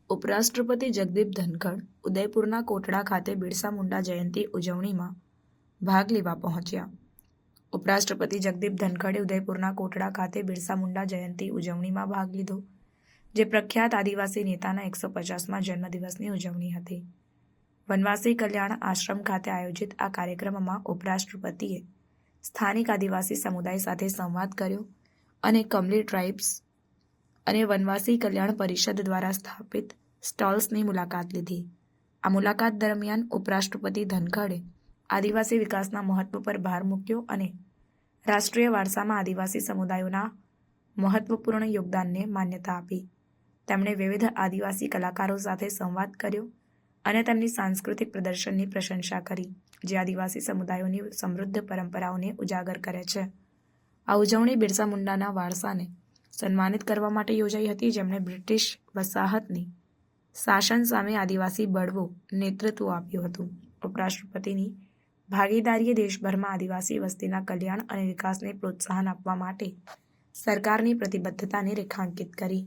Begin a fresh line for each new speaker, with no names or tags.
ઉપરાષ્ટ્રપતિ જગદીપ ધનખડ ઉદયપુરના કોટડા ખાતે બિરસા મુંડા જયંતિ ઉજવણીમાં ભાગ લેવા પહોંચ્યા. ઉપરાષ્ટ્રપતિ જગદીપ ધનખડે ઉદયપુરના કોટડા ખાતે બિરસા મુંડા જયંતિ ઉજવણીમાં ભાગ લીધો, જે પ્રખ્યાત આદિવાસી નેતાના 150મા જન્મદિવસની ઉજવણી હતી. વનવાસી કલ્યાણ આશ્રમ ખાતે આયોજિત આ કાર્યક્રમમાં ઉપરાષ્ટ્રપતિએ સ્થાનિક આદિવાસી સમુદાય સાથે સંવાદ કર્યો અને કમલી ટ્રાઇબ્સ અને વનવાસી કલ્યાણ પરિષદ દ્વારા સ્થાપિત સ્ટોલ્સની મુલાકાત લીધી. આ મુલાકાત દરમિયાન ઉપરાષ્ટ્રપતિ ધનખડે આદિવાસી વિકાસના મહત્વ પર ભાર મૂક્યો અને રાષ્ટ્રીય વારસામાં આદિવાસી સમુદાયોના મહત્વપૂર્ણ યોગદાનને માન્યતા આપી. તેમણે વિવિધ આદિવાસી કલાકારો સાથે સંવાદ કર્યો અને તેમની સાંસ્કૃતિક પ્રદર્શનની પ્રશંસા કરી, જે આદિવાસી સમુદાયોની સમૃદ્ધ પરંપરાઓને ઉજાગર કરે છે. આ ઉજવણી બિરસા મુંડાના વારસાને સન્માનિત કરવા માટે યોજાઈ હતી, જેમણે બ્રિટિશ વસાહતની શાસન સામે આદિવાસી બળવો નેતૃત્વ આપ્યું હતું. ઉપરાષ્ટ્રપતિની ભાગીદારીએ દેશભરમાં આદિવાસી વસ્તીના કલ્યાણ અને વિકાસને પ્રોત્સાહન આપવા માટે સરકારની પ્રતિબદ્ધતાને રેખાંકિત કરી.